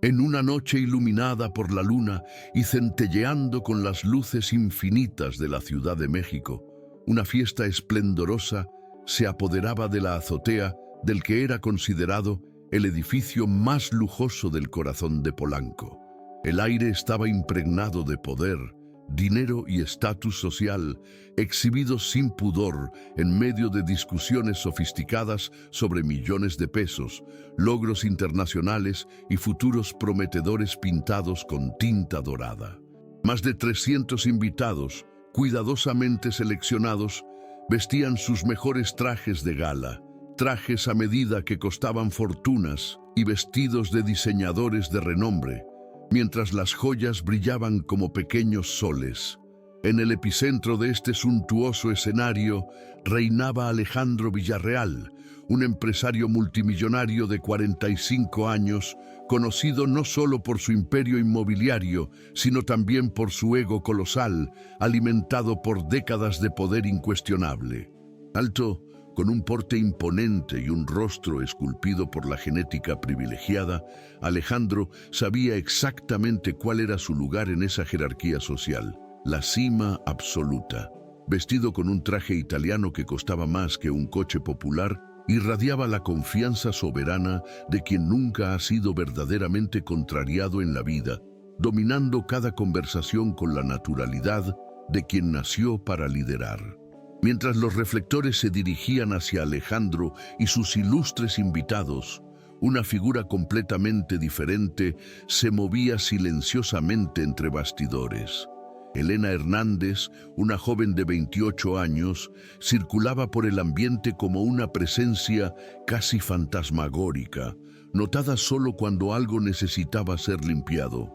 En una noche iluminada por la luna y centelleando con las luces infinitas de la Ciudad de México, una fiesta esplendorosa se apoderaba de la azotea del que era considerado el edificio más lujoso del corazón de Polanco. El aire estaba impregnado de poder, dinero y estatus social, exhibidos sin pudor en medio de discusiones sofisticadas sobre millones de pesos, logros internacionales y futuros prometedores pintados con tinta dorada. Más de 300 invitados, cuidadosamente seleccionados, vestían sus mejores trajes de gala, trajes a medida que costaban fortunas y vestidos de diseñadores de renombre, mientras las joyas brillaban como pequeños soles. En el epicentro de este suntuoso escenario reinaba Alejandro Villarreal, un empresario multimillonario de 45 años, conocido no solo por su imperio inmobiliario, sino también por su ego colosal, alimentado por décadas de poder incuestionable. Alto, con un porte imponente y un rostro esculpido por la genética privilegiada, Alejandro sabía exactamente cuál era su lugar en esa jerarquía social, la cima absoluta. Vestido con un traje italiano que costaba más que un coche popular, irradiaba la confianza soberana de quien nunca ha sido verdaderamente contrariado en la vida, dominando cada conversación con la naturalidad de quien nació para liderar. Mientras los reflectores se dirigían hacia Alejandro y sus ilustres invitados, una figura completamente diferente se movía silenciosamente entre bastidores. Elena Hernández, una joven de 28 años, circulaba por el ambiente como una presencia casi fantasmagórica, notada solo cuando algo necesitaba ser limpiado.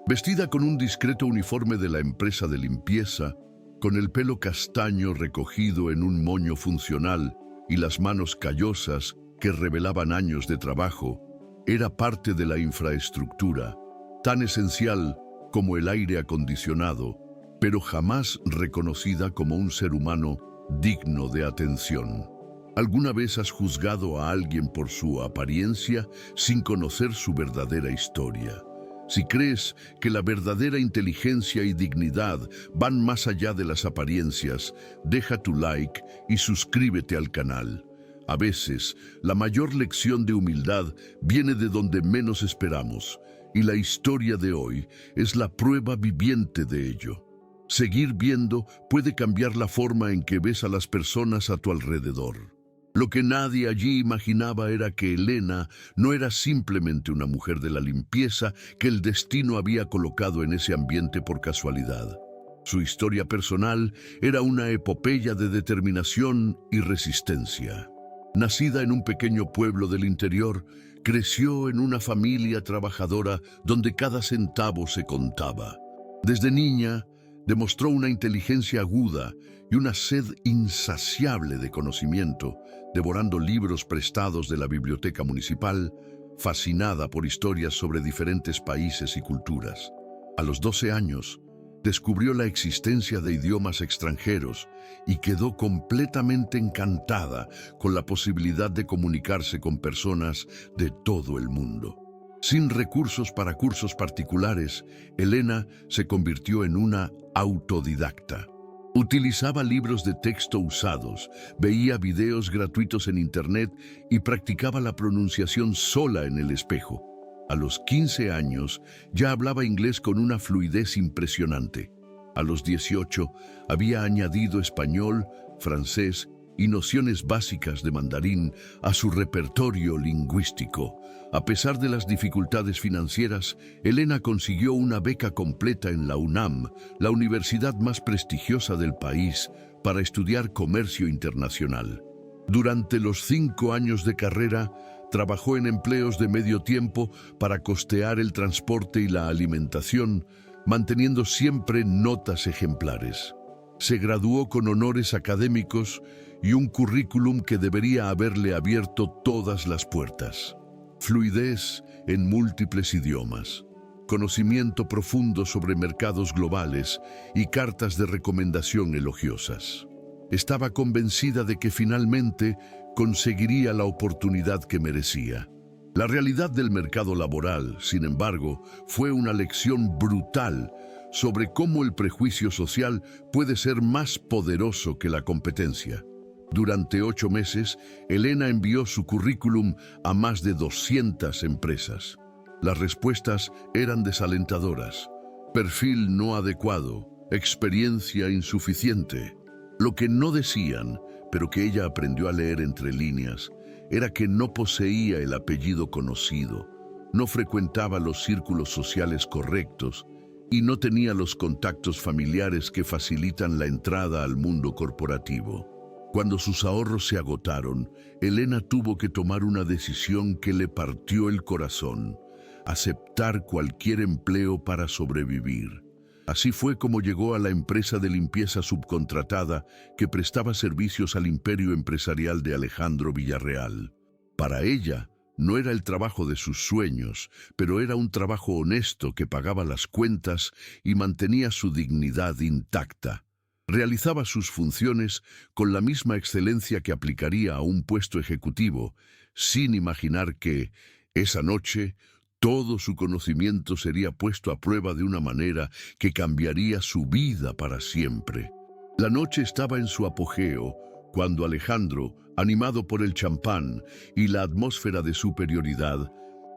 Vestida con un discreto uniforme de la empresa de limpieza, con el pelo castaño recogido en un moño funcional y las manos callosas que revelaban años de trabajo, era parte de la infraestructura, tan esencial como el aire acondicionado, pero jamás reconocida como un ser humano digno de atención. ¿Alguna vez has juzgado a alguien por su apariencia sin conocer su verdadera historia? Si crees que la verdadera inteligencia y dignidad van más allá de las apariencias, deja tu like y suscríbete al canal. A veces, la mayor lección de humildad viene de donde menos esperamos, y la historia de hoy es la prueba viviente de ello. Seguir viendo puede cambiar la forma en que ves a las personas a tu alrededor. Lo que nadie allí imaginaba era que Elena no era simplemente una mujer de la limpieza que el destino había colocado en ese ambiente por casualidad. Su historia personal era una epopeya de determinación y resistencia. Nacida en un pequeño pueblo del interior, creció en una familia trabajadora donde cada centavo se contaba. Desde niña, demostró una inteligencia aguda y una sed insaciable de conocimiento, devorando libros prestados de la biblioteca municipal, fascinada por historias sobre diferentes países y culturas. A los 12 años, descubrió la existencia de idiomas extranjeros y quedó completamente encantada con la posibilidad de comunicarse con personas de todo el mundo. Sin recursos para cursos particulares, Elena se convirtió en una autodidacta. Utilizaba libros de texto usados, veía videos gratuitos en internet y practicaba la pronunciación sola en el espejo. A los 15 años ya hablaba inglés con una fluidez impresionante. A los 18 había añadido español, francés y nociones básicas de mandarín a su repertorio lingüístico. A pesar de las dificultades financieras, Elena consiguió una beca completa en la UNAM, la universidad más prestigiosa del país, para estudiar comercio internacional. Durante los 5 años de carrera, trabajó en empleos de medio tiempo para costear el transporte y la alimentación, manteniendo siempre notas ejemplares. Se graduó con honores académicos y un currículum que debería haberle abierto todas las puertas. Fluidez en múltiples idiomas, conocimiento profundo sobre mercados globales y cartas de recomendación elogiosas. Estaba convencida de que finalmente conseguiría la oportunidad que merecía. La realidad del mercado laboral, sin embargo, fue una lección brutal sobre cómo el prejuicio social puede ser más poderoso que la competencia. Durante 8 meses, Elena envió su currículum a más de 200 empresas. Las respuestas eran desalentadoras. Perfil no adecuado, experiencia insuficiente. Lo que no decían, pero que ella aprendió a leer entre líneas, era que no poseía el apellido conocido, no frecuentaba los círculos sociales correctos y no tenía los contactos familiares que facilitan la entrada al mundo corporativo. Cuando sus ahorros se agotaron, Elena tuvo que tomar una decisión que le partió el corazón: aceptar cualquier empleo para sobrevivir. Así fue como llegó a la empresa de limpieza subcontratada que prestaba servicios al imperio empresarial de Alejandro Villarreal. Para ella, no era el trabajo de sus sueños, pero era un trabajo honesto que pagaba las cuentas y mantenía su dignidad intacta. Realizaba sus funciones con la misma excelencia que aplicaría a un puesto ejecutivo, sin imaginar que, esa noche, todo su conocimiento sería puesto a prueba de una manera que cambiaría su vida para siempre. La noche estaba en su apogeo cuando Alejandro, animado por el champán y la atmósfera de superioridad,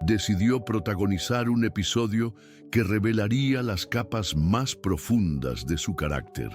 decidió protagonizar un episodio que revelaría las capas más profundas de su carácter.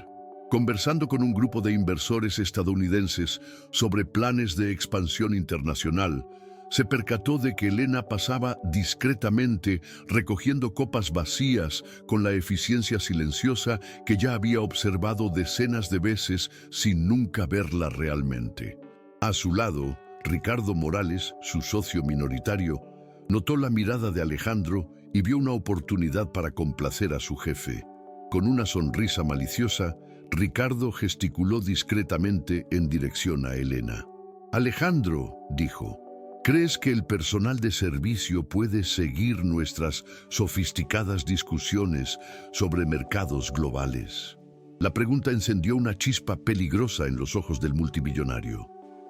Conversando con un grupo de inversores estadounidenses sobre planes de expansión internacional, se percató de que Elena pasaba discretamente recogiendo copas vacías con la eficiencia silenciosa que ya había observado decenas de veces sin nunca verla realmente. A su lado, Ricardo Morales, su socio minoritario, notó la mirada de Alejandro y vio una oportunidad para complacer a su jefe. Con una sonrisa maliciosa, Ricardo gesticuló discretamente en dirección a Elena. «Alejandro», dijo, ¿crees que el personal de servicio puede seguir nuestras sofisticadas discusiones sobre mercados globales? La pregunta encendió una chispa peligrosa en los ojos del multimillonario.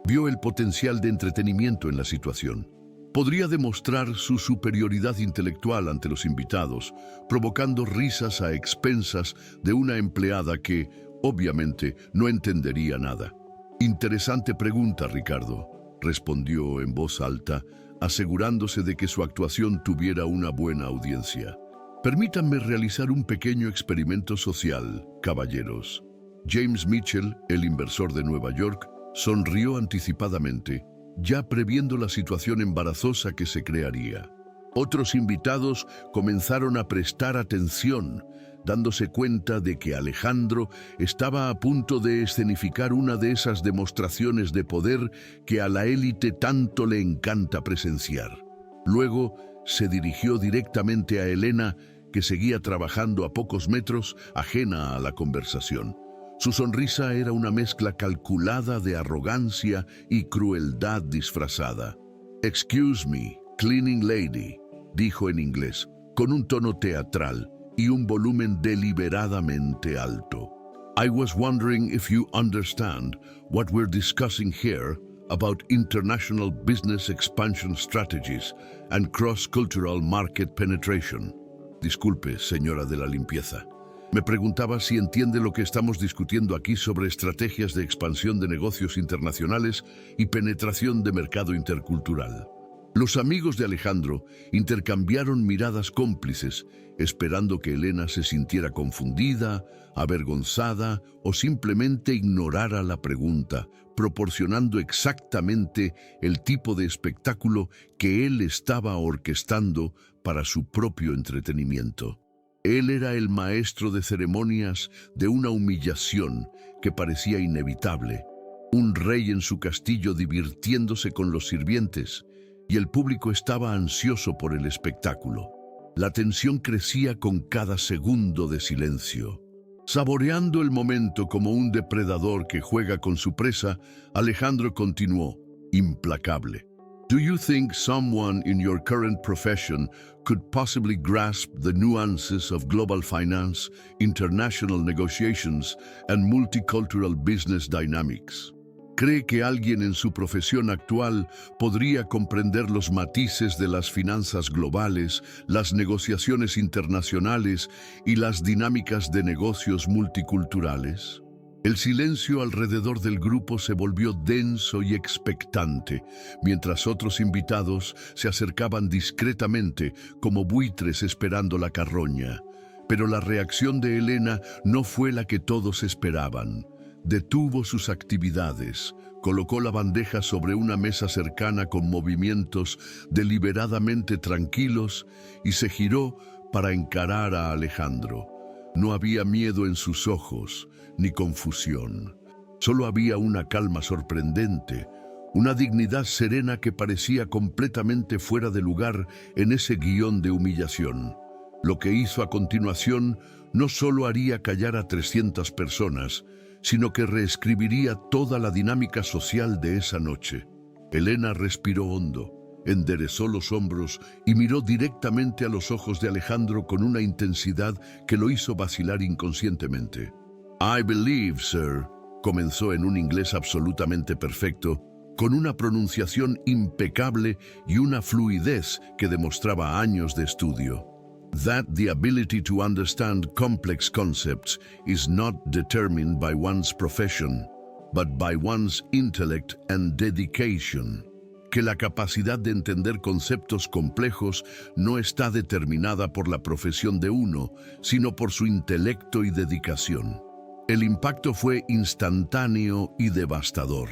Vio el potencial de entretenimiento en la situación. Podría demostrar su superioridad intelectual ante los invitados, provocando risas a expensas de una empleada que, obviamente, no entendería nada. «Interesante pregunta, Ricardo», respondió en voz alta, asegurándose de que su actuación tuviera una buena audiencia. «Permítanme realizar un pequeño experimento social, caballeros». James Mitchell, el inversor de Nueva York, sonrió anticipadamente, ya previendo la situación embarazosa que se crearía. Otros invitados comenzaron a prestar atención, dándose cuenta de que Alejandro estaba a punto de escenificar una de esas demostraciones de poder que a la élite tanto le encanta presenciar. Luego se dirigió directamente a Elena, que seguía trabajando a pocos metros, ajena a la conversación. Su sonrisa era una mezcla calculada de arrogancia y crueldad disfrazada. «Excuse me, cleaning lady», dijo en inglés, con un tono teatral y un volumen deliberadamente alto. «I was wondering if you understand what we're discussing here about international business expansion strategies and cross-cultural market penetration». Disculpe, señora de la limpieza. Me preguntaba si entiende lo que estamos discutiendo aquí sobre estrategias de expansión de negocios internacionales y penetración de mercado intercultural. Los amigos de Alejandro intercambiaron miradas cómplices, esperando que Elena se sintiera confundida, avergonzada o simplemente ignorara la pregunta, proporcionando exactamente el tipo de espectáculo que él estaba orquestando para su propio entretenimiento. Él era el maestro de ceremonias de una humillación que parecía inevitable, un rey en su castillo divirtiéndose con los sirvientes, y el público estaba ansioso por el espectáculo. La tensión crecía con cada segundo de silencio. Saboreando el momento como un depredador que juega con su presa, Alejandro continuó, implacable. Do you think someone in your current profession could possibly grasp the nuances of global finance, international negotiations, and multicultural business dynamics? Cree que alguien en su profesión actual podría comprender los matices de las finanzas globales, las negociaciones internacionales y las dinámicas de negocios multiculturales. El silencio alrededor del grupo se volvió denso y expectante, mientras otros invitados se acercaban discretamente como buitres esperando la carroña. Pero la reacción de Elena no fue la que todos esperaban. Detuvo sus actividades, colocó la bandeja sobre una mesa cercana con movimientos deliberadamente tranquilos y se giró para encarar a Alejandro. No había miedo en sus ojos, ni confusión. Solo había una calma sorprendente, una dignidad serena que parecía completamente fuera de lugar en ese guión de humillación. Lo que hizo a continuación no solo haría callar a 300 personas, sino que reescribiría toda la dinámica social de esa noche. Elena respiró hondo, enderezó los hombros y miró directamente a los ojos de Alejandro con una intensidad que lo hizo vacilar inconscientemente. "I believe, sir", comenzó en un inglés absolutamente perfecto, con una pronunciación impecable y una fluidez que demostraba años de estudio. "That the ability to understand complex concepts is not determined by one's profession, but by one's intellect and dedication." Que la capacidad de entender conceptos complejos no está determinada por la profesión de uno, sino por su intelecto y dedicación. El impacto fue instantáneo y devastador.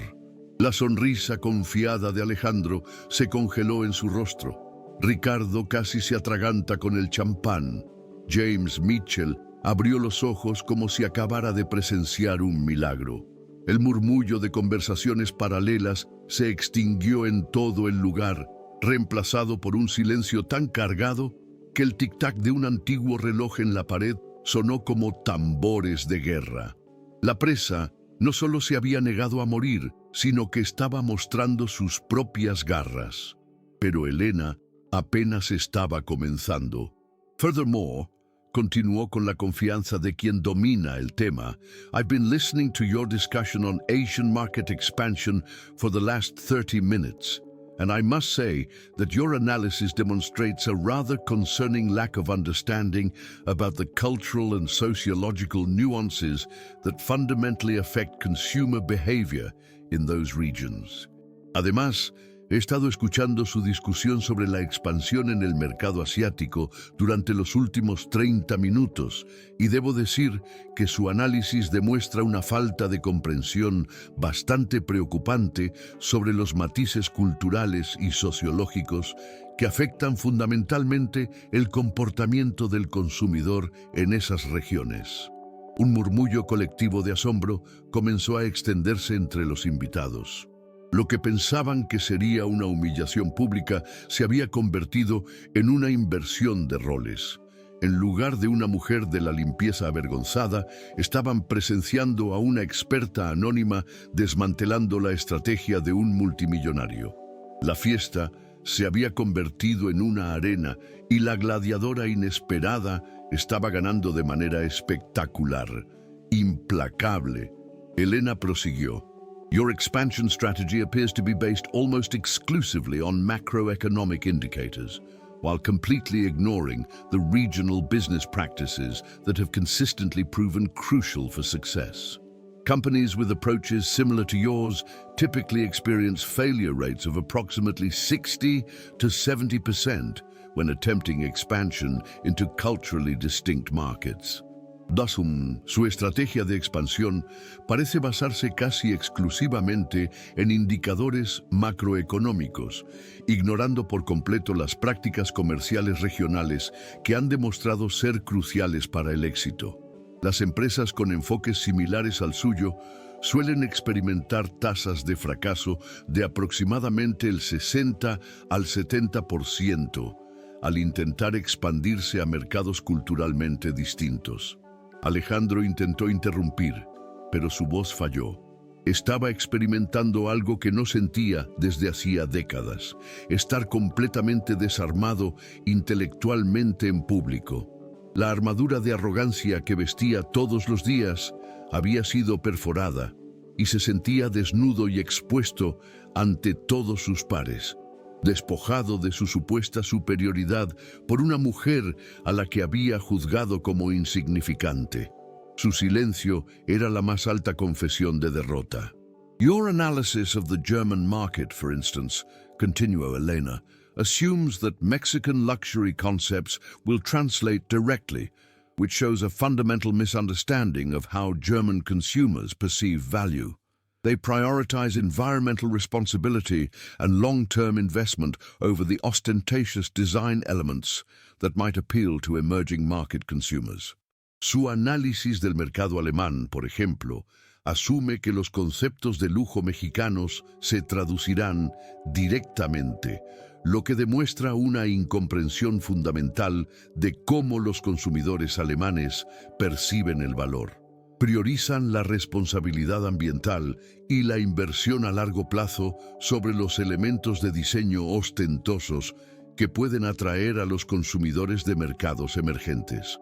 La sonrisa confiada de Alejandro se congeló en su rostro. Ricardo casi se atraganta con el champán. James Mitchell abrió los ojos como si acabara de presenciar un milagro. El murmullo de conversaciones paralelas se extinguió en todo el lugar, reemplazado por un silencio tan cargado que el tic-tac de un antiguo reloj en la pared sonó como tambores de guerra. La presa no solo se había negado a morir, sino que estaba mostrando sus propias garras. Pero Elena apenas estaba comenzando. Furthermore, continuó con la confianza de quien domina el tema, "I've been listening to your discussion on Asian market expansion for the last 30 minutes, and I must say that your analysis demonstrates a rather concerning lack of understanding about the cultural and sociological nuances that fundamentally affect consumer behavior in those regions." Además, he estado escuchando su discusión sobre la expansión en el mercado asiático durante los últimos 30 minutos y debo decir que su análisis demuestra una falta de comprensión bastante preocupante sobre los matices culturales y sociológicos que afectan fundamentalmente el comportamiento del consumidor en esas regiones. Un murmullo colectivo de asombro comenzó a extenderse entre los invitados. Lo que pensaban que sería una humillación pública se había convertido en una inversión de roles. En lugar de una mujer de la limpieza avergonzada, estaban presenciando a una experta anónima desmantelando la estrategia de un multimillonario. La fiesta se había convertido en una arena y la gladiadora inesperada estaba ganando de manera espectacular, implacable. Elena prosiguió. "Your expansion strategy appears to be based almost exclusively on macroeconomic indicators, while completely ignoring the regional business practices that have consistently proven crucial for success. Companies with approaches similar to yours typically experience failure rates of approximately 60 to 70% when attempting expansion into culturally distinct markets." Su estrategia de expansión parece basarse casi exclusivamente en indicadores macroeconómicos, ignorando por completo las prácticas comerciales regionales que han demostrado ser cruciales para el éxito. Las empresas con enfoques similares al suyo suelen experimentar tasas de fracaso de aproximadamente el 60 al 70% al intentar expandirse a mercados culturalmente distintos. Alejandro intentó interrumpir, pero su voz falló. Estaba experimentando algo que no sentía desde hacía décadas, estar completamente desarmado intelectualmente en público. La armadura de arrogancia que vestía todos los días había sido perforada, y se sentía desnudo y expuesto ante todos sus pares, despojado de su supuesta superioridad por una mujer a la que había juzgado como insignificante. Su silencio era la más alta confesión de derrota. Your analysis of the German market, for instance, continuó Elena, assumes that Mexican luxury concepts will translate directly, which shows a fundamental misunderstanding of how German consumers perceive value. They prioritize environmental responsibility and long-term investment over the ostentatious design elements that might appeal to emerging market consumers. Su análisis del mercado alemán, por ejemplo, asume que los conceptos de lujo mexicanos se traducirán directamente, lo que demuestra una incomprensión fundamental de cómo los consumidores alemanes perciben el valor. Priorizan la responsabilidad ambiental y la inversión a largo plazo sobre los elementos de diseño ostentosos que pueden atraer a los consumidores de mercados emergentes.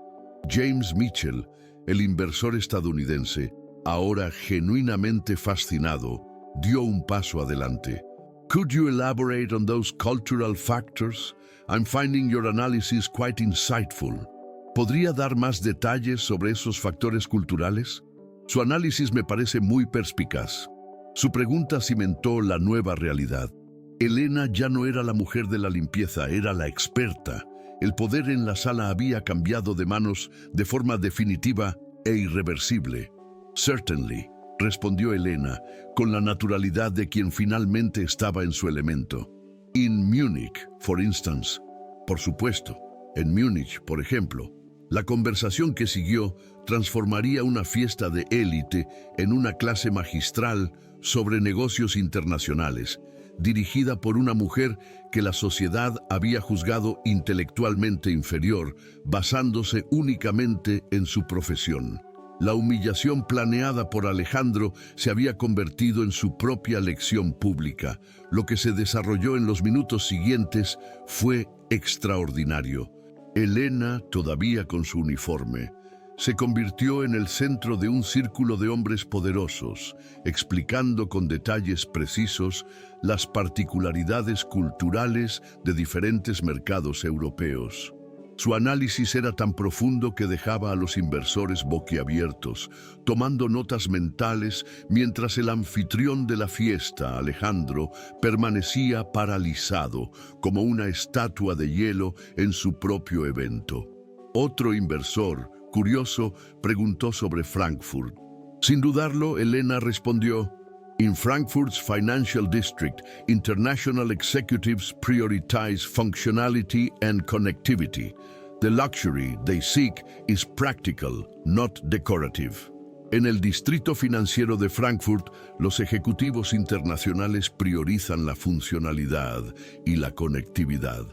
James Mitchell, el inversor estadounidense, ahora genuinamente fascinado, dio un paso adelante. Could you elaborate on those cultural factors? I'm finding your analysis quite insightful. ¿Podría dar más detalles sobre esos factores culturales? Su análisis me parece muy perspicaz. Su pregunta cimentó la nueva realidad. Elena ya no era la mujer de la limpieza, era la experta. El poder en la sala había cambiado de manos de forma definitiva e irreversible. Certainly, respondió Elena, con la naturalidad de quien finalmente estaba en su elemento. In Munich, for instance. Por supuesto, en Múnich, por ejemplo. La conversación que siguió transformaría una fiesta de élite en una clase magistral sobre negocios internacionales, dirigida por una mujer que la sociedad había juzgado intelectualmente inferior, basándose únicamente en su profesión. La humillación planeada por Alejandro se había convertido en su propia lección pública. Lo que se desarrolló en los minutos siguientes fue extraordinario. Elena, todavía con su uniforme, se convirtió en el centro de un círculo de hombres poderosos, explicando con detalles precisos las particularidades culturales de diferentes mercados europeos. Su análisis era tan profundo que dejaba a los inversores boquiabiertos, tomando notas mentales mientras el anfitrión de la fiesta, Alejandro, permanecía paralizado como una estatua de hielo en su propio evento. Otro inversor, curioso, preguntó sobre Frankfurt. Sin dudarlo, Elena respondió: In Frankfurt's financial district, international executives prioritize functionality and connectivity. The luxury they seek is practical, not decorative. En el distrito financiero de Frankfurt, los ejecutivos internacionales priorizan la funcionalidad y la conectividad.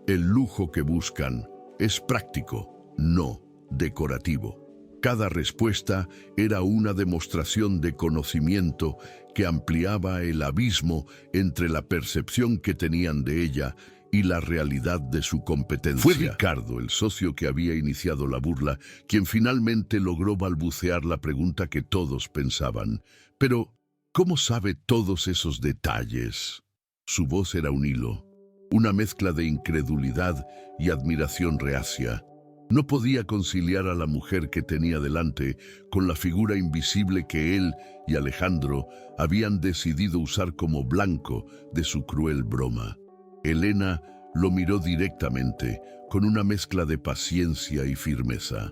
El lujo que buscan es práctico, no decorativo. Cada respuesta era una demostración de conocimiento que ampliaba el abismo entre la percepción que tenían de ella y la realidad de su competencia. Fue Ricardo, el socio que había iniciado la burla, quien finalmente logró balbucear la pregunta que todos pensaban. Pero, ¿cómo sabe todos esos detalles? Su voz era un hilo, una mezcla de incredulidad y admiración reacia. No podía conciliar a la mujer que tenía delante con la figura invisible que él y Alejandro habían decidido usar como blanco de su cruel broma. Elena lo miró directamente, con una mezcla de paciencia y firmeza.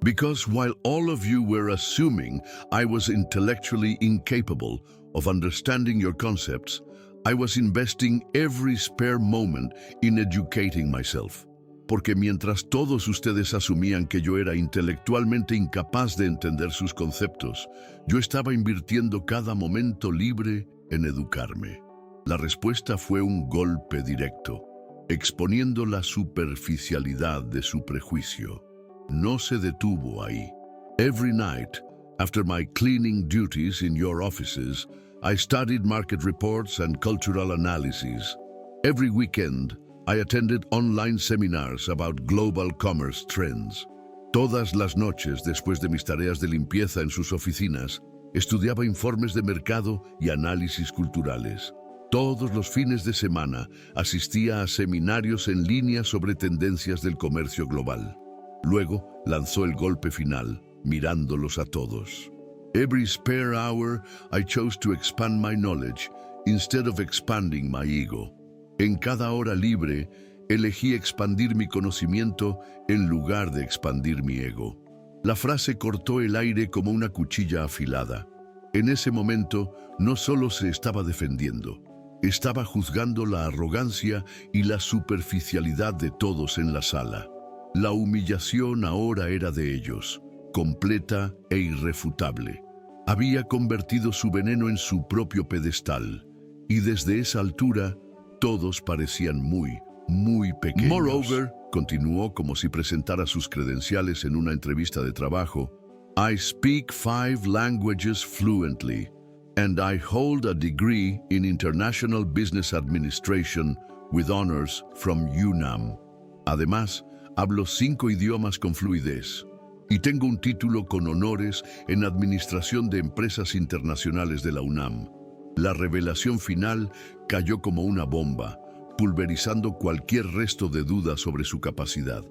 Because while all of you were assuming I was intellectually incapable of understanding your concepts, I was investing every spare moment in educating myself. Porque mientras todos ustedes asumían que yo era intelectualmente incapaz de entender sus conceptos, yo estaba invirtiendo cada momento libre en educarme. La respuesta fue un golpe directo, exponiendo la superficialidad de su prejuicio. No se detuvo ahí. Every night, after my cleaning duties in your offices, I studied market reports and cultural analyses. Every weekend, I attended online seminars about global commerce trends. Todas las noches, después de mis tareas de limpieza en sus oficinas, Estudiaba informes de mercado y análisis culturales. Todos los fines de semana asistía a seminarios en línea sobre tendencias del comercio global. Luego lanzó el golpe final, mirándolos a todos. Every spare hour I chose to expand my knowledge instead of expanding my ego. En cada hora libre elegí expandir mi conocimiento en lugar de expandir mi ego. La frase cortó el aire como una cuchilla afilada. En ese momento no solo se estaba defendiendo, estaba juzgando la arrogancia y la superficialidad de todos en la sala. La humillación ahora era de ellos, completa e irrefutable. Había convertido su veneno en su propio pedestal, y desde esa altura todos parecían muy pequeños. Moreover, continuó como si presentara sus credenciales en una entrevista de trabajo, I speak 5 languages fluently, and I hold a degree in International Business Administration with honors from UNAM. Además, hablo 5 idiomas con fluidez y tengo un título con honores en Administración de Empresas Internacionales de la UNAM. La revelación final cayó como una bomba, pulverizando cualquier resto de duda sobre su capacidad.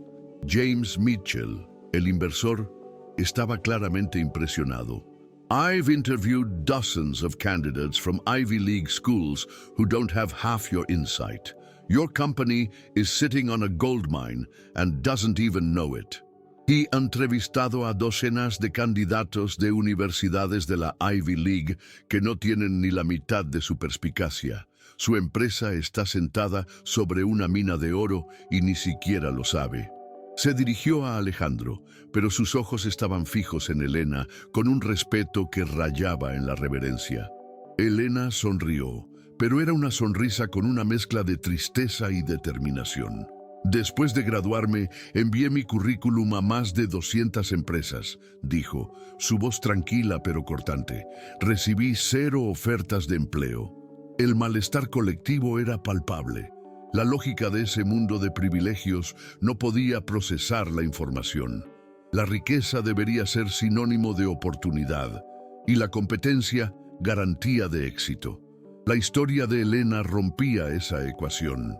James Mitchell, el inversor, estaba claramente impresionado. I've interviewed dozens of candidates from Ivy League schools who don't have half your insight. Your company is sitting on a gold mine and doesn't even know it. He ha entrevistado a docenas de candidatos de universidades de la Ivy League que no tienen ni la mitad de su perspicacia. Su empresa está sentada sobre una mina de oro y ni siquiera lo sabe. Se dirigió a Alejandro, pero sus ojos estaban fijos en Elena con un respeto que rayaba en la reverencia. Elena sonrió, pero era una sonrisa con una mezcla de tristeza y determinación. Después de graduarme, envié mi currículum a más de 200 empresas, dijo, su voz tranquila pero cortante. Recibí 0 ofertas de empleo. El malestar colectivo era palpable. La lógica de ese mundo de privilegios no podía procesar la información. La riqueza debería ser sinónimo de oportunidad y la competencia garantía de éxito. La historia de Elena rompía esa ecuación.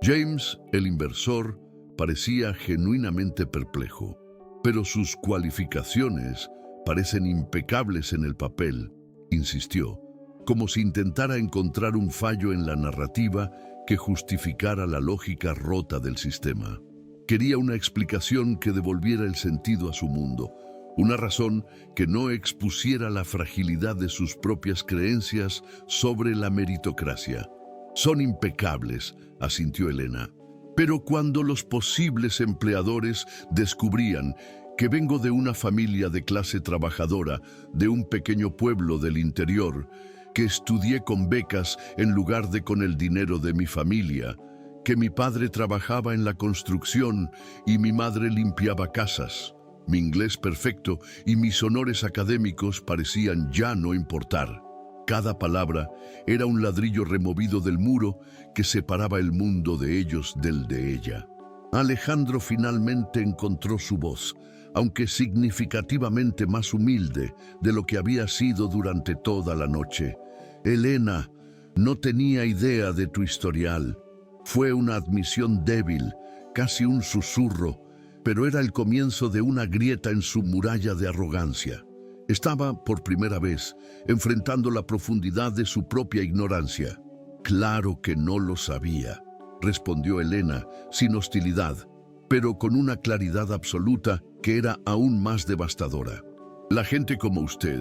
James, el inversor, parecía genuinamente perplejo, pero sus cualificaciones parecen impecables en el papel, insistió, como si intentara encontrar un fallo en la narrativa que justificara la lógica rota del sistema. Quería una explicación que devolviera el sentido a su mundo, una razón que no expusiera la fragilidad de sus propias creencias sobre la meritocracia. Son impecables, asintió Elena. Pero cuando los posibles empleadores descubrían que vengo de una familia de clase trabajadora, de un pequeño pueblo del interior, que estudié con becas en lugar de con el dinero de mi familia, que mi padre trabajaba en la construcción y mi madre limpiaba casas, mi inglés perfecto y mis honores académicos parecían ya no importar. Cada palabra era un ladrillo removido del muro que separaba el mundo de ellos del de ella. Alejandro finalmente encontró su voz, aunque significativamente más humilde de lo que había sido durante toda la noche. Elena, no tenía idea de tu historial. Fue una admisión débil, casi un susurro, pero era el comienzo de una grieta en su muralla de arrogancia. Estaba, por primera vez, enfrentando la profundidad de su propia ignorancia. Claro que no lo sabía, respondió Elena, sin hostilidad, pero con una claridad absoluta que era aún más devastadora. La gente como usted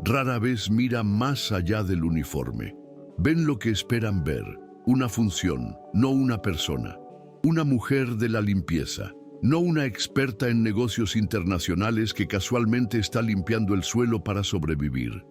rara vez mira más allá del uniforme. Ven lo que esperan ver, una función, no una persona. Una mujer de la limpieza, no una experta en negocios internacionales que casualmente está limpiando el suelo para sobrevivir.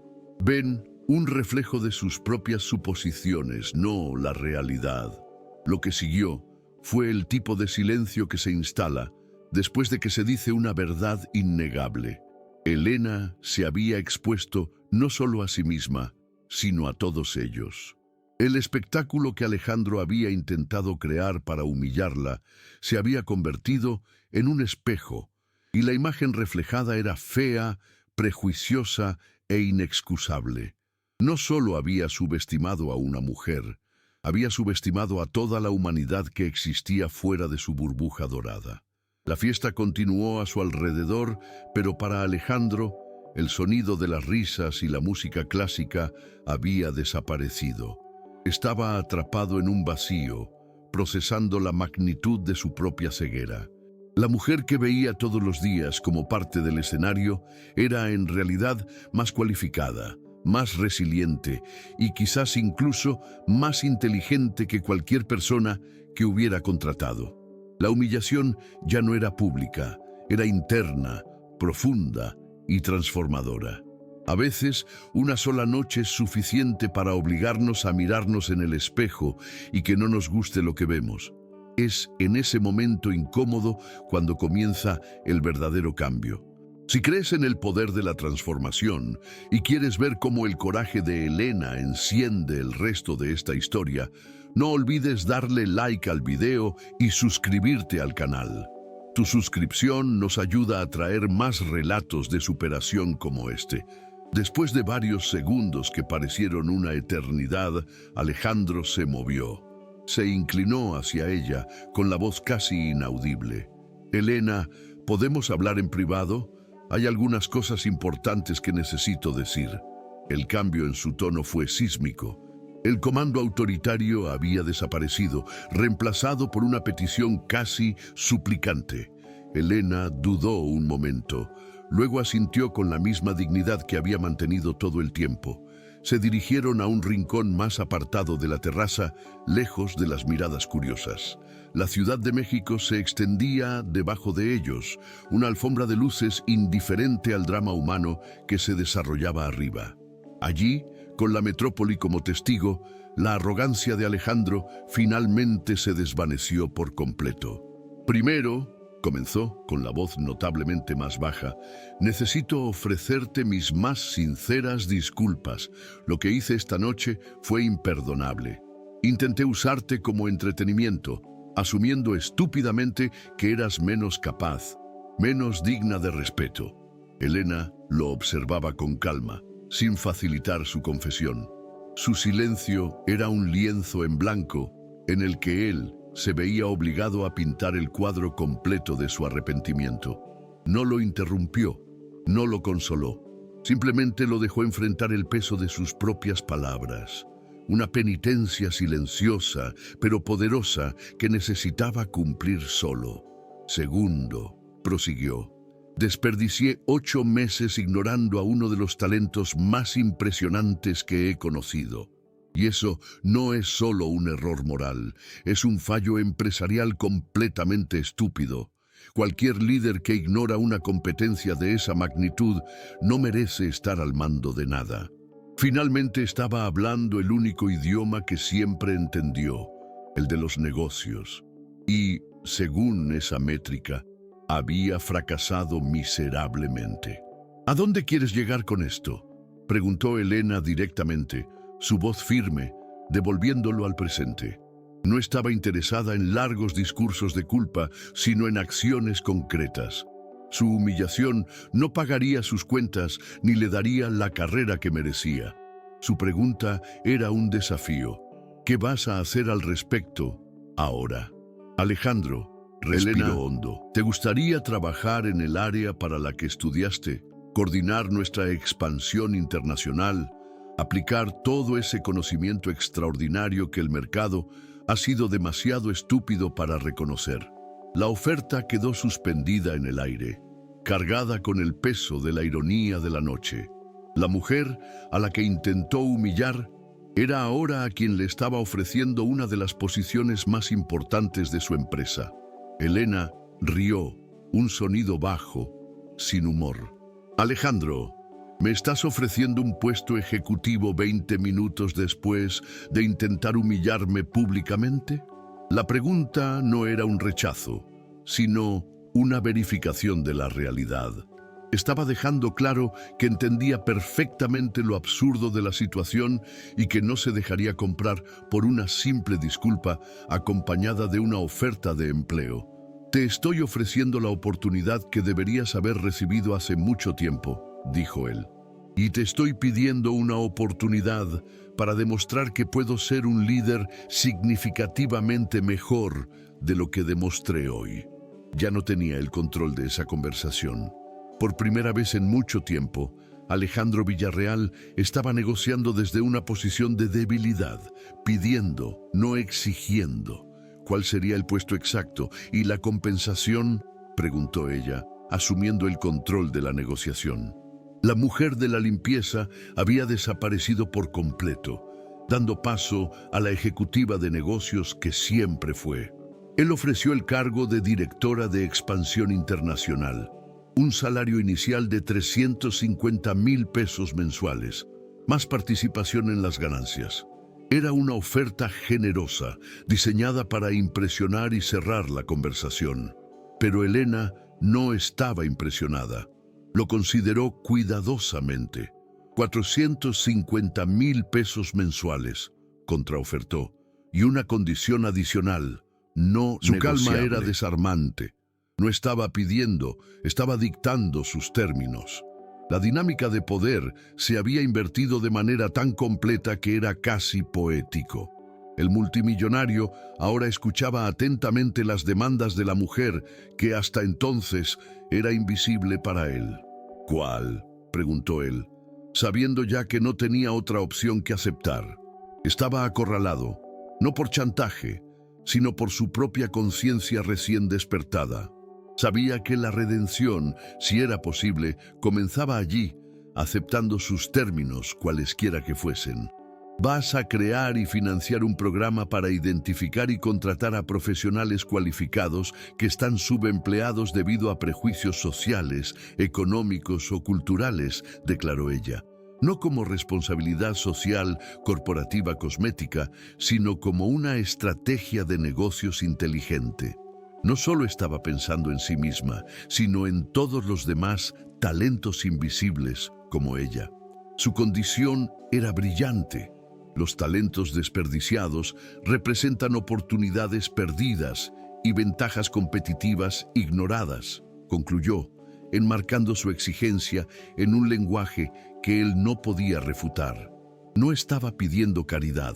Ven un reflejo de sus propias suposiciones, no la realidad. Lo que siguió fue el tipo de silencio que se instala después de que se dice una verdad innegable. Elena se había expuesto no solo a sí misma, sino a todos ellos. El espectáculo que Alejandro había intentado crear para humillarla se había convertido en un espejo, y la imagen reflejada era fea, prejuiciosa e inexcusable. No solo había subestimado a una mujer, había subestimado a toda la humanidad que existía fuera de su burbuja dorada. La fiesta continuó a su alrededor, pero para Alejandro, el sonido de las risas y la música clásica había desaparecido. Estaba atrapado en un vacío, procesando la magnitud de su propia ceguera. La mujer que veía todos los días como parte del escenario era en realidad más cualificada, más resiliente y quizás incluso más inteligente que cualquier persona que hubiera contratado. La humillación ya no era pública, era interna, profunda y transformadora. A veces, una sola noche es suficiente para obligarnos a mirarnos en el espejo y que no nos guste lo que vemos. Es en ese momento incómodo cuando comienza el verdadero cambio. Si crees en el poder de la transformación y quieres ver cómo el coraje de Elena enciende el resto de esta historia, no olvides darle like al video y suscribirte al canal. Tu suscripción nos ayuda a traer más relatos de superación como este. Después de varios segundos que parecieron una eternidad, Alejandro se movió. Se inclinó hacia ella con la voz casi inaudible. «Elena, ¿podemos hablar en privado? Hay algunas cosas importantes que necesito decir». El cambio en su tono fue sísmico. El comando autoritario había desaparecido, reemplazado por una petición casi suplicante. Elena dudó un momento. Luego asintió con la misma dignidad que había mantenido todo el tiempo. Se dirigieron a un rincón más apartado de la terraza, lejos de las miradas curiosas. La Ciudad de México se extendía debajo de ellos, una alfombra de luces indiferente al drama humano que se desarrollaba arriba. Allí, con la metrópoli como testigo, la arrogancia de Alejandro finalmente se desvaneció por completo. «Primero», comenzó con la voz notablemente más baja, «necesito ofrecerte mis más sinceras disculpas. Lo que hice esta noche fue imperdonable. Intenté usarte como entretenimiento, asumiendo estúpidamente que eras menos capaz, menos digna de respeto». Elena lo observaba con calma, sin facilitar su confesión. Su silencio era un lienzo en blanco en el que él se veía obligado a pintar el cuadro completo de su arrepentimiento. No lo interrumpió, no lo consoló. Simplemente lo dejó enfrentar el peso de sus propias palabras. Una penitencia silenciosa, pero poderosa, que necesitaba cumplir solo. «Segundo», prosiguió, «desperdicié 8 meses ignorando a uno de los talentos más impresionantes que he conocido. Y eso no es solo un error moral, es un fallo empresarial completamente estúpido. Cualquier líder que ignora una competencia de esa magnitud no merece estar al mando de nada». Finalmente estaba hablando el único idioma que siempre entendió, el de los negocios. Y, según esa métrica, había fracasado miserablemente. «¿A dónde quieres llegar con esto?», preguntó Elena directamente, su voz firme, devolviéndolo al presente. No estaba interesada en largos discursos de culpa, sino en acciones concretas. Su humillación no pagaría sus cuentas ni le daría la carrera que merecía. Su pregunta era un desafío. «¿Qué vas a hacer al respecto ahora?». «Alejandro», respiró hondo, «¿te gustaría trabajar en el área para la que estudiaste, coordinar nuestra expansión internacional, aplicar todo ese conocimiento extraordinario que el mercado ha sido demasiado estúpido para reconocer?» La oferta quedó suspendida en el aire, cargada con el peso de la ironía de la noche. La mujer a la que intentó humillar era ahora a quien le estaba ofreciendo una de las posiciones más importantes de su empresa. Elena rió, un sonido bajo, sin humor. «Alejandro, ¿me estás ofreciendo un puesto ejecutivo 20 minutos después de intentar humillarme públicamente?» La pregunta no era un rechazo, sino una verificación de la realidad. Estaba dejando claro que entendía perfectamente lo absurdo de la situación y que no se dejaría comprar por una simple disculpa acompañada de una oferta de empleo. «Te estoy ofreciendo la oportunidad que deberías haber recibido hace mucho tiempo», dijo él. Y te estoy pidiendo una oportunidad para demostrar que puedo ser un líder significativamente mejor de lo que demostré hoy. Ya no tenía el control de esa conversación. Por primera vez en mucho tiempo, Alejandro Villarreal estaba negociando desde una posición de debilidad, pidiendo, no exigiendo. ¿Cuál sería el puesto exacto y la compensación?, preguntó ella, asumiendo el control de la negociación. La mujer de la limpieza había desaparecido por completo, dando paso a la ejecutiva de negocios que siempre fue. Él ofreció el cargo de directora de expansión internacional, un salario inicial de 350,000 pesos mensuales, más participación en las ganancias. Era una oferta generosa, diseñada para impresionar y cerrar la conversación. Pero Elena no estaba impresionada. Lo consideró cuidadosamente. 450,000 pesos mensuales, contraofertó, y una condición adicional, no negociable. Su calma era desarmante. No estaba pidiendo, estaba dictando sus términos. La dinámica de poder se había invertido de manera tan completa que era casi poético. El multimillonario ahora escuchaba atentamente las demandas de la mujer que hasta entonces era invisible para él. ¿Cuál?, preguntó él, sabiendo ya que no tenía otra opción que aceptar. Estaba acorralado, no por chantaje, sino por su propia conciencia recién despertada. Sabía que la redención, si era posible, comenzaba allí, aceptando sus términos, cualesquiera que fuesen. Vas a crear y financiar un programa para identificar y contratar a profesionales cualificados que están subempleados debido a prejuicios sociales, económicos o culturales, declaró ella. No como responsabilidad social, corporativa, cosmética, sino como una estrategia de negocios inteligente. No solo estaba pensando en sí misma, sino en todos los demás talentos invisibles como ella. Su condición era brillante. Los talentos desperdiciados representan oportunidades perdidas y ventajas competitivas ignoradas, concluyó, enmarcando su exigencia en un lenguaje que él no podía refutar. No estaba pidiendo caridad.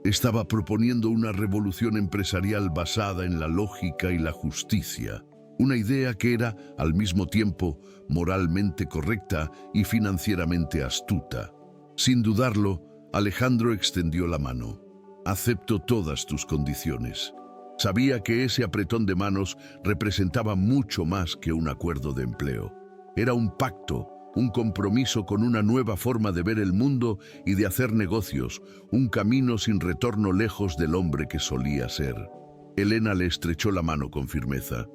Estaba proponiendo una revolución empresarial basada en la lógica y la justicia, una idea que era, al mismo tiempo, moralmente correcta y financieramente astuta. Sin dudarlo, Alejandro extendió la mano. Acepto todas tus condiciones. Sabía que ese apretón de manos representaba mucho más que un acuerdo de empleo. Era un pacto, un compromiso con una nueva forma de ver el mundo y de hacer negocios, un camino sin retorno lejos del hombre que solía ser. Elena le estrechó la mano con firmeza.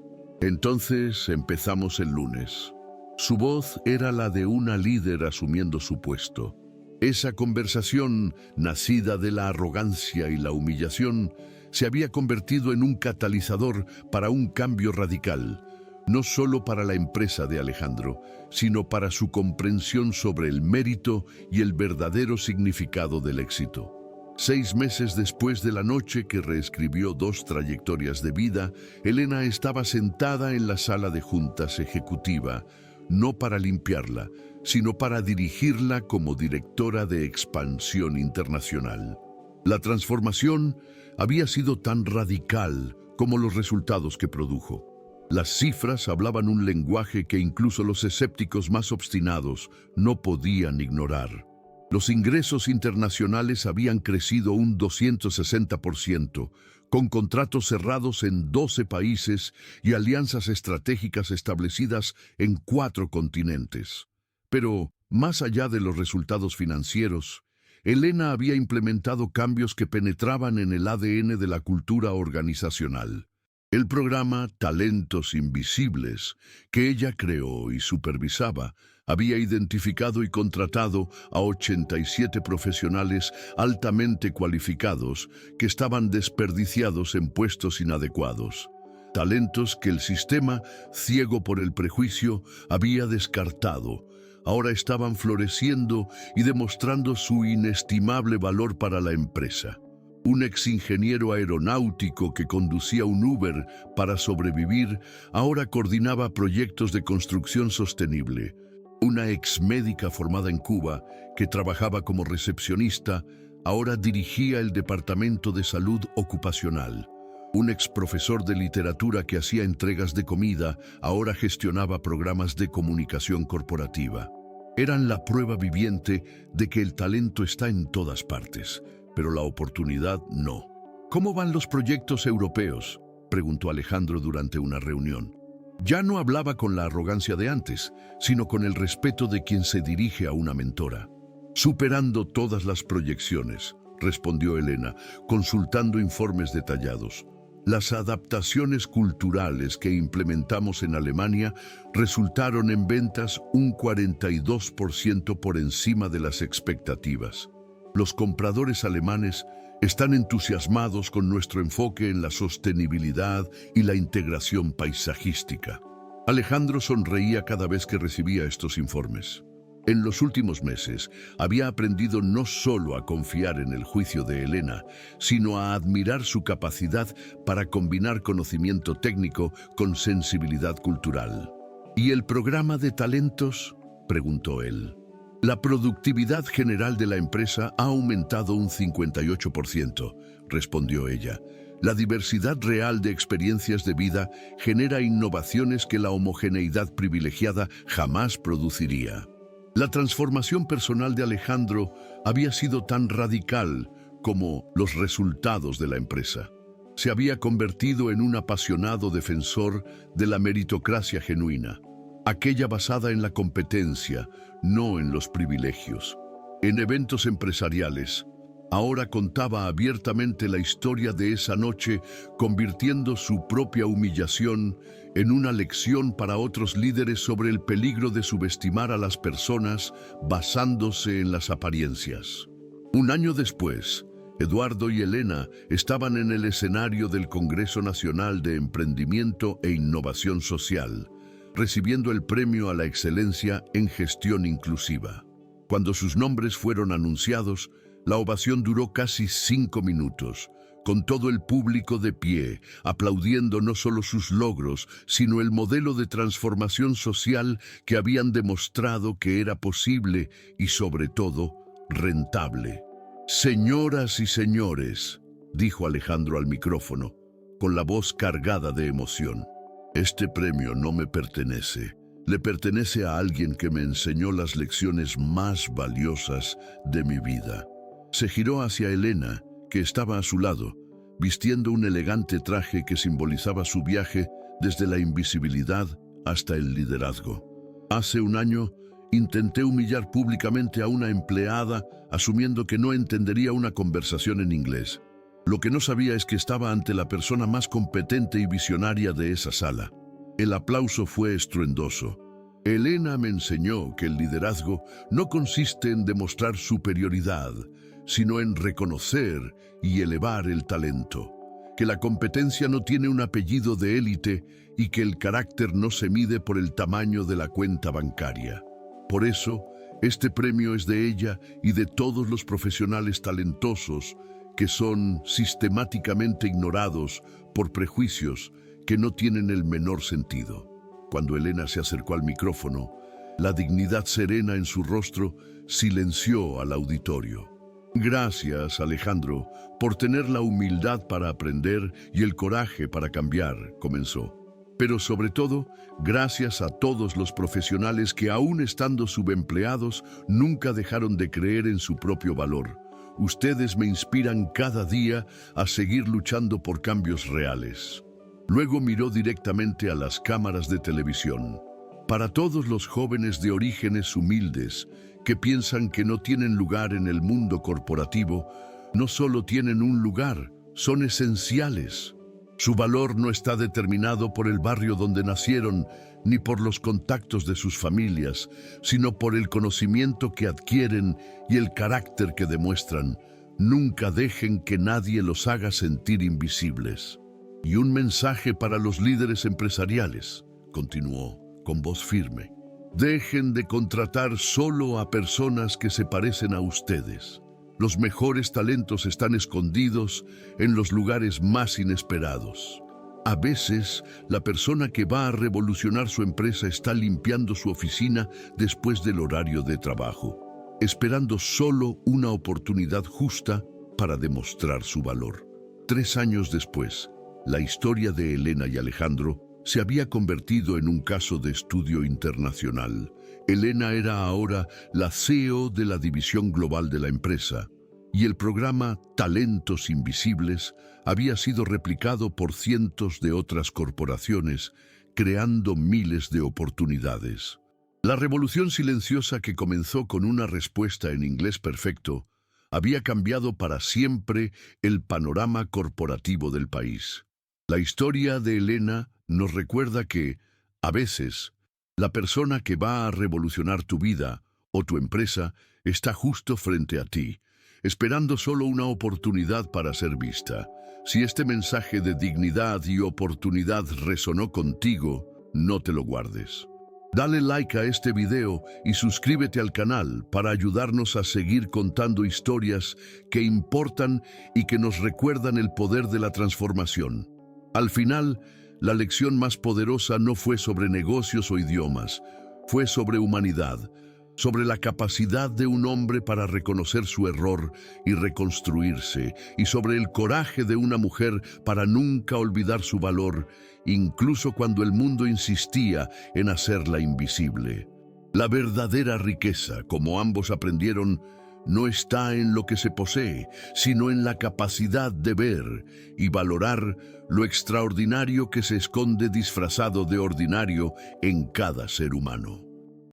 Entonces empezamos el lunes. Su voz era la de una líder asumiendo su puesto. Esa conversación, nacida de la arrogancia y la humillación, se había convertido en un catalizador para un cambio radical, no solo para la empresa de Alejandro, sino para su comprensión sobre el mérito y el verdadero significado del éxito. 6 meses después de la noche que reescribió 2 trayectorias de vida, Elena estaba sentada en la sala de juntas ejecutiva, no para limpiarla, sino para dirigirla como directora de expansión internacional. La transformación había sido tan radical como los resultados que produjo. Las cifras hablaban un lenguaje que incluso los escépticos más obstinados no podían ignorar. Los ingresos internacionales habían crecido un 260%, con contratos cerrados en 12 países y alianzas estratégicas establecidas en 4 continentes. Pero, más allá de los resultados financieros, Elena había implementado cambios que penetraban en el ADN de la cultura organizacional. El programa Talentos Invisibles, que ella creó y supervisaba, había identificado y contratado a 87 profesionales altamente cualificados que estaban desperdiciados en puestos inadecuados. Talentos que el sistema, ciego por el prejuicio, había descartado. Ahora estaban floreciendo y demostrando su inestimable valor para la empresa. Un exingeniero aeronáutico que conducía un Uber para sobrevivir, ahora coordinaba proyectos de construcción sostenible. Una ex médica formada en Cuba, que trabajaba como recepcionista, ahora dirigía el Departamento de Salud Ocupacional. Un ex profesor de literatura que hacía entregas de comida, ahora gestionaba programas de comunicación corporativa. Eran la prueba viviente de que el talento está en todas partes, pero la oportunidad no. ¿Cómo van los proyectos europeos?, preguntó Alejandro durante una reunión. Ya no hablaba con la arrogancia de antes, sino con el respeto de quien se dirige a una mentora. Superando todas las proyecciones, respondió Elena, consultando informes detallados. Las adaptaciones culturales que implementamos en Alemania resultaron en ventas un 42% por encima de las expectativas. Los compradores alemanes están entusiasmados con nuestro enfoque en la sostenibilidad y la integración paisajística. Alejandro sonreía cada vez que recibía estos informes. En los últimos meses había aprendido no solo a confiar en el juicio de Elena, sino a admirar su capacidad para combinar conocimiento técnico con sensibilidad cultural. ¿Y el programa de talentos?, preguntó él. La productividad general de la empresa ha aumentado un 58%, respondió ella. La diversidad real de experiencias de vida genera innovaciones que la homogeneidad privilegiada jamás produciría. La transformación personal de Alejandro había sido tan radical como los resultados de la empresa. Se había convertido en un apasionado defensor de la meritocracia genuina, aquella basada en la competencia, no en los privilegios. En eventos empresariales, ahora contaba abiertamente la historia de esa noche, convirtiendo su propia humillación en una lección para otros líderes sobre el peligro de subestimar a las personas basándose en las apariencias. Un año después, Eduardo y Elena estaban en el escenario del Congreso Nacional de Emprendimiento e Innovación Social, recibiendo el premio a la excelencia en gestión inclusiva. Cuando sus nombres fueron anunciados, la ovación duró casi 5 minutos, con todo el público de pie, aplaudiendo no solo sus logros, sino el modelo de transformación social que habían demostrado que era posible y, sobre todo, rentable. «Señoras y señores», dijo Alejandro al micrófono, con la voz cargada de emoción, «este premio no me pertenece. Le pertenece a alguien que me enseñó las lecciones más valiosas de mi vida». Se giró hacia Elena, que estaba a su lado, vistiendo un elegante traje que simbolizaba su viaje desde la invisibilidad hasta el liderazgo. Hace un año, intenté humillar públicamente a una empleada, asumiendo que no entendería una conversación en inglés. Lo que no sabía es que estaba ante la persona más competente y visionaria de esa sala. El aplauso fue estruendoso. Elena me enseñó que el liderazgo no consiste en demostrar superioridad, sino en reconocer y elevar el talento, que la competencia no tiene un apellido de élite y que el carácter no se mide por el tamaño de la cuenta bancaria. Por eso, este premio es de ella y de todos los profesionales talentosos que son sistemáticamente ignorados por prejuicios que no tienen el menor sentido. Cuando Elena se acercó al micrófono, la dignidad serena en su rostro silenció al auditorio. «Gracias, Alejandro, por tener la humildad para aprender y el coraje para cambiar», comenzó. «Pero sobre todo, gracias a todos los profesionales que, aún estando subempleados, nunca dejaron de creer en su propio valor. Ustedes me inspiran cada día a seguir luchando por cambios reales». Luego miró directamente a las cámaras de televisión. «Para todos los jóvenes de orígenes humildes que piensan que no tienen lugar en el mundo corporativo, no solo tienen un lugar, son esenciales. Su valor no está determinado por el barrio donde nacieron ni por los contactos de sus familias, sino por el conocimiento que adquieren y el carácter que demuestran. Nunca dejen que nadie los haga sentir invisibles». «Y un mensaje para los líderes empresariales», continuó con voz firme. «Dejen de contratar solo a personas que se parecen a ustedes. Los mejores talentos están escondidos en los lugares más inesperados. A veces, la persona que va a revolucionar su empresa está limpiando su oficina después del horario de trabajo, esperando solo una oportunidad justa para demostrar su valor. 3 años después, la historia de Elena y Alejandro se había convertido en un caso de estudio internacional. Elena era ahora la CEO de la división global de la empresa, y el programa Talentos Invisibles había sido replicado por cientos de otras corporaciones, creando miles de oportunidades. La revolución silenciosa que comenzó con una respuesta en inglés perfecto había cambiado para siempre el panorama corporativo del país. La historia de Elena nos recuerda que, a veces, la persona que va a revolucionar tu vida o tu empresa está justo frente a ti, esperando solo una oportunidad para ser vista. Si este mensaje de dignidad y oportunidad resonó contigo, no te lo guardes. Dale like a este video y suscríbete al canal para ayudarnos a seguir contando historias que importan y que nos recuerdan el poder de la transformación. Al final, la lección más poderosa no fue sobre negocios o idiomas, fue sobre humanidad, sobre la capacidad de un hombre para reconocer su error y reconstruirse, y sobre el coraje de una mujer para nunca olvidar su valor, incluso cuando el mundo insistía en hacerla invisible. La verdadera riqueza, como ambos aprendieron, no está en lo que se posee, sino en la capacidad de ver y valorar lo extraordinario que se esconde disfrazado de ordinario en cada ser humano.